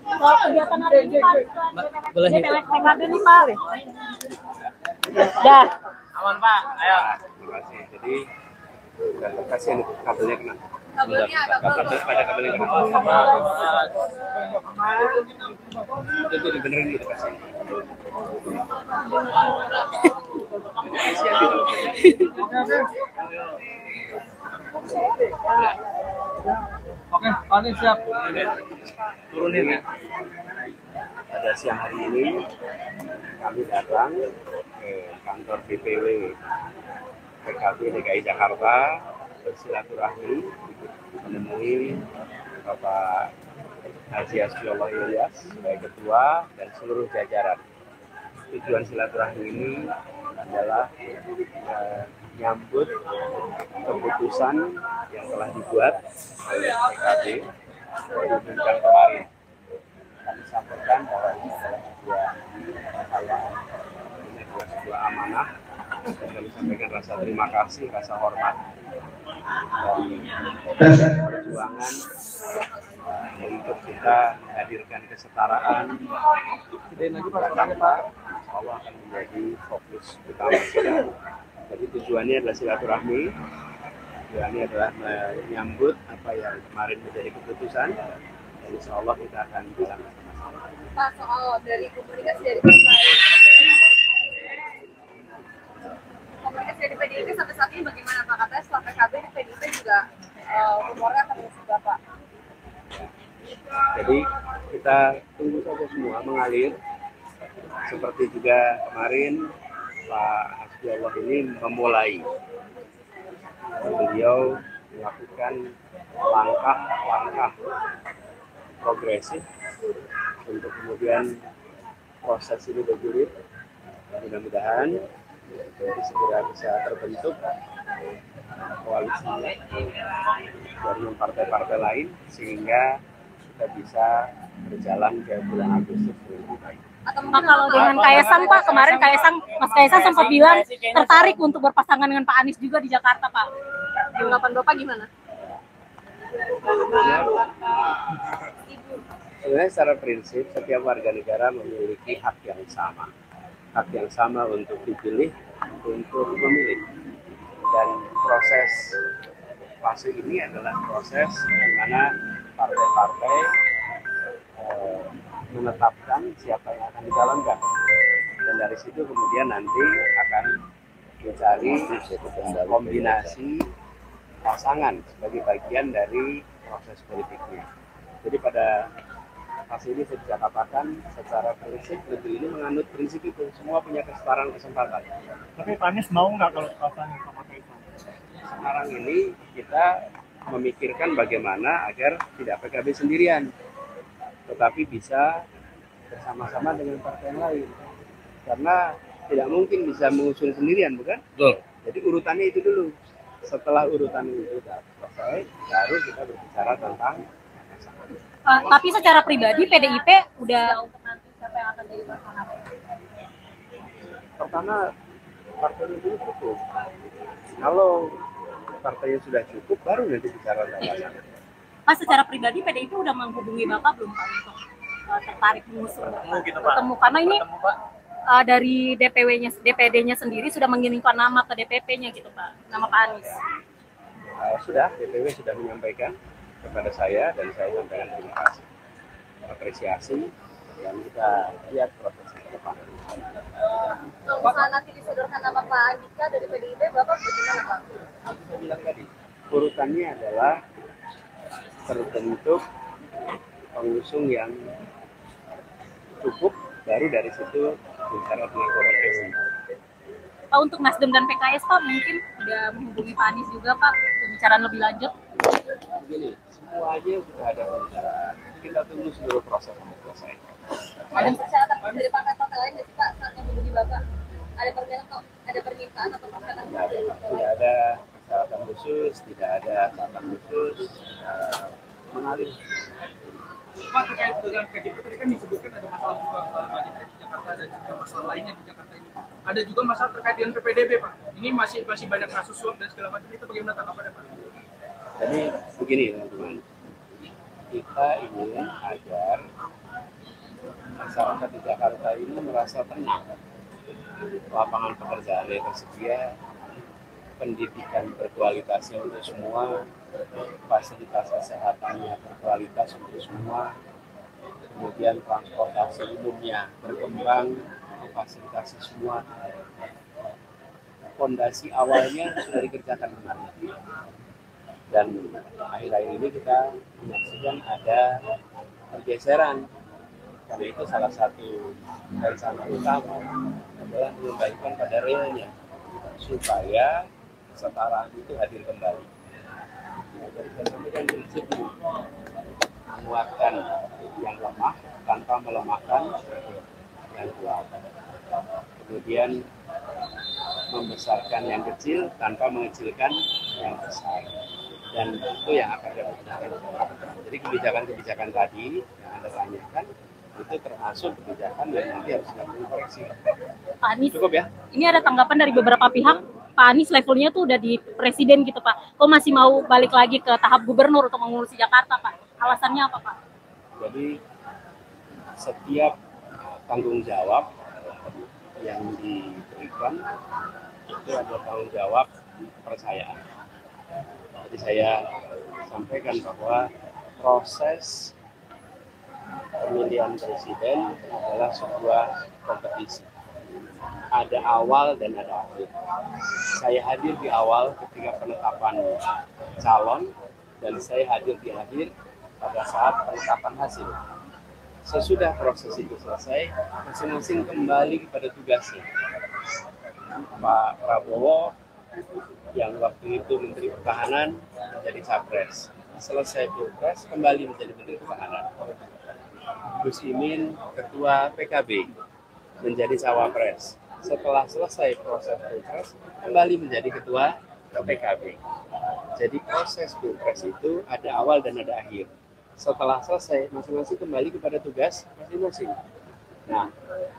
Soal kegiatan hari ini Pak, DPW PKB nih Pak. Dah. Aman Pak, ayo. Terima kasih. Jadi kasihan kabelnya kena. Kabelnya Pada kabelnya kena. Itu dibenerin gitu kasih. Oke, Pak Anies siap. Turunin ya. Pada siang hari ini kami datang ke kantor DPW PKB DKI Jakarta bersilaturahmi menemui Bapak Haji Hasbiullah Ilyas sebagai ketua dan seluruh jajaran. Tujuan silaturahmi ini adalah menyambut keputusan yang telah dibuat oleh PKB diumumkan kemarin. Kami sampaikan bahwa ini adalah sebuah amanah dan kami sampaikan rasa terima kasih, rasa hormat dan perjuangan untuk kita hadirkan kesetaraan dan Jakarta. Allah akan menjadi fokus utama kita. Jadi tujuannya adalah silaturahmi. Tujuannya adalah menyambut apa yang kemarin menjadi keputusan. Dan insya Allah kita akan bisa bersama-sama. Pak, soal dari komunikasi dari PDIP sampai saat ini bagaimana Pak? Katanya setelah PKB di PDIP juga rumornya akan masuk Bapak. Jadi kita tunggu saja semua mengalir. Seperti juga kemarin Pak Hasbiullah ini memulai. Beliau melakukan langkah-langkah progresif untuk kemudian proses ini bergulir. Mudah-mudahan nanti segera bisa terbentuk koalisi dari partai-partai lain sehingga kita bisa berjalan ke bulan Agustus lebih baik. Atau Pak, kalau dengan Kaisang Pak, kemarin Mas Kaisang sempat bilang tertarik untuk berpasangan dengan Pak Anies juga di Jakarta Pak. Tanggapan Bapak gimana? Sebenarnya secara prinsip setiap warga negara memiliki hak yang sama untuk dipilih, untuk memilih. Dan proses fase ini adalah proses di mana partai-partai menetapkan siapa yang akan dicalonkan. Dan dari situ kemudian nanti akan mencari kombinasi pasangan sebagai bagian dari proses politiknya. Jadi pada fase ini saya bisa katakan secara prinsip negeri ini menganut prinsip itu, semua punya kesetaraan kesempatan. Tapi Pak Anies mau nggak kalau pasangan sama Kaisang? Sekarang ini kita memikirkan bagaimana agar tidak PKB sendirian, tetapi bisa bersama-sama dengan partai yang lain. Karena tidak mungkin bisa mengusung sendirian, bukan? Betul. Jadi urutannya itu dulu. Setelah urutan itu sudah selesai, baru kita berbicara tentang Tapi secara pribadi PDIP udah untuk nanti siapa yang akan jadi pasangan? Pertama, partainya dulu cukup. Kalau partainya sudah cukup, baru nanti bicara tentang pasangan. Pak, secara pribadi PDIP udah menghubungi Bapak belum Pak untuk tertarik mengusung bertemu? Karena ini dari DPD-nya sendiri sudah mengirimkan nama ke DPP-nya gitu Pak, nama Pak Anies. Sudah, DPW sudah menyampaikan kepada saya dan saya sampaikan terima kasih, apresiasi, dan kita lihat prosesnya ke depan. Kalau misalnya nanti disodorkan nama Pak Andika dari PDIP, Bapak bagaimana Pak? Saya bilang tadi, urutannya adalah terbentuk pengusung yang cukup, baru dari situ bicara tentang komunikasi. Pak, untuk Nasdem dan PKS Pak mungkin udah menghubungi Pak Anies juga Pak pembicaraan lebih lanjut. Begini, semuanya sudah ada pembicaraan. Kita tunggu seluruh proses yang selesai. Ada persyaratan dari partai-partai lain nggak sih Pak saat menghubungi Bapak? Ada permintaan atau persyaratan? Tidak ada persyaratan khusus, tidak ada catatan khusus, mengalir. Pak, terkait dengan PDIP tadi kan disebutkan ada masalah juga di Jakarta dan juga masalah lainnya di Jakarta ini. Ada juga masalah terkait dengan PPDB Pak. Ini masih banyak kasus suap dan segala macam, itu bagaimana tanggapannya Pak? Jadi begini teman-teman, kita ingin agar masyarakat di Jakarta ini merasa tenang. Lapangan pekerjaan yang tersedia, pendidikan berkualitas untuk semua, fasilitas kesehatannya berkualitas untuk semua, kemudian transportasi umumnya berkembang, fasilitasi semua. Fondasi awalnya sudah dikerjakan kemarin. Dan akhir-akhir ini kita menyaksikan ada pergeseran. Karena itu salah satu rencana utama adalah mengembalikan pada realnya supaya kesetaraan itu hadir kembali. Jadi saya sampaikan prinsip menguatkan yang lemah tanpa melemahkan yang kuat. Kemudian membesarkan yang kecil tanpa mengecilkan yang besar. Dan itu yang akan kami gunakan. Jadi kebijakan-kebijakan tadi yang Anda tanyakan itu termasuk kebijakan yang nanti harus kami koreksi. Pak Anies, cukup ya? Ini ada tanggapan dari beberapa pihak, Pak Anies levelnya tuh udah di presiden gitu Pak. Kok masih mau balik lagi ke tahap gubernur untuk mengurusi Jakarta Pak? Alasannya apa Pak? Jadi setiap tanggung jawab yang diberikan itu ada tanggung jawab kepercayaan. Jadi saya sampaikan bahwa proses pemilihan presiden adalah sebuah kompetisi. Ada awal dan ada akhir. Saya hadir di awal ketika penetapan calon dan saya hadir di akhir pada saat penetapan hasil. Sesudah proses itu selesai, masing-masing kembali kepada tugasnya. Pak Prabowo yang waktu itu Menteri Pertahanan menjadi Capres. Selesai Pilpres kembali menjadi Menteri Pertahanan. Gus Imin Ketua PKB menjadi Cawapres. Setelah selesai proses Pilpres kembali menjadi Ketua PKB. Jadi proses Pilpres itu ada awal dan ada akhir. Setelah selesai masing-masing kembali kepada tugas masing-masing. Nah,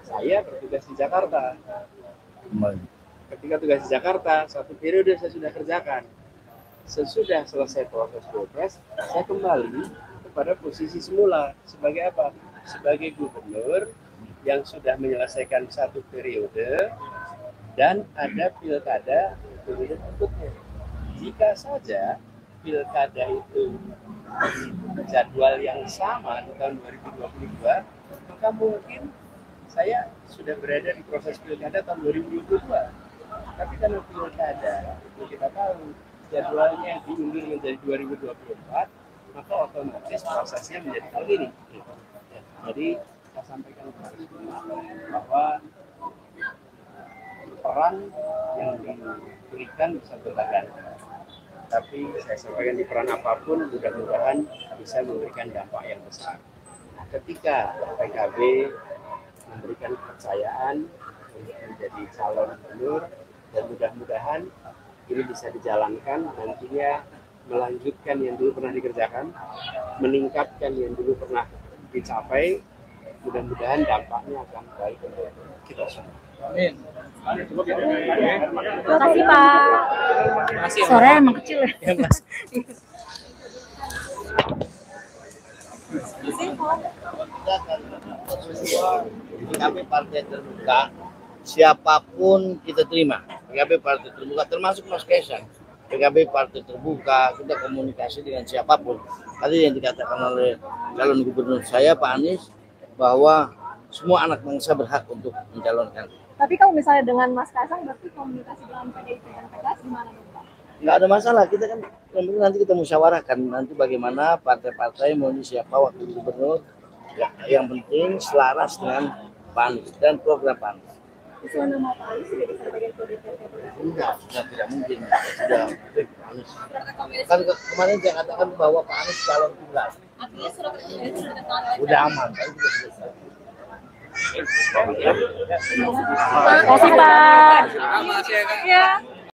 saya bertugas di Jakarta. Ketika tugas di Jakarta, satu periode saya sudah kerjakan. Sesudah selesai proses Pilpres, saya kembali kepada posisi semula. Sebagai apa? Sebagai gubernur yang sudah menyelesaikan satu periode dan ada pilkada periode berikutnya. Jika saja pilkada itu jadwal yang sama di tahun 2022, maka mungkin saya sudah berada di proses pilkada tahun 2022. Tapi karena pilkada itu kita tahu jadwalnya diundur menjadi 2024, maka otomatis prosesnya menjadi tahun ini. Jadi saya sampaikan kepada semua bahwa peran yang diberikan bisa beragam. Tapi saya sampaikan di peran apapun mudah-mudahan bisa memberikan dampak yang besar. Ketika PKB memberikan kepercayaan untuk menjadi calon gubernur dan mudah-mudahan ini bisa dijalankan, nantinya melanjutkan yang dulu pernah dikerjakan, meningkatkan yang dulu pernah dicapai, mudah-mudahan dampaknya akan baik untuk kita semua. Amin. Terima kasih Pak. Suara emang kecil ya. PKB partai terbuka, siapapun kita terima. PKB partai terbuka termasuk Mas Kaisang. PKB partai terbuka, kita komunikasi dengan siapapun. Tadi yang dikatakan oleh calon gubernur saya Pak Anies bahwa semua anak bangsa berhak untuk mencalonkan. Tapi kalau misalnya dengan Mas Kaisang berarti komunikasi dengan PDIP dan PKS gimana Pak? Nggak ada masalah, kita kan yang penting nanti kita musyawarahkan nanti bagaimana partai-partai mau siapa wakil gubernur. Ya, yang penting selaras dengan Pak Anies dan program Pak Anies. Usulan nama Pak Anies sudah disampaikan ke DPP? Enggak, sudah tidak mungkin. Sudah Pak Anies. Kan kemarin saya katakan bahwa Pak Anies calon tunggal. Artinya surat rekomendasi sudah ditandatangani. Udah aman, tapi sudah selesai. Terima kasih Pak. Terima kasih. Ya.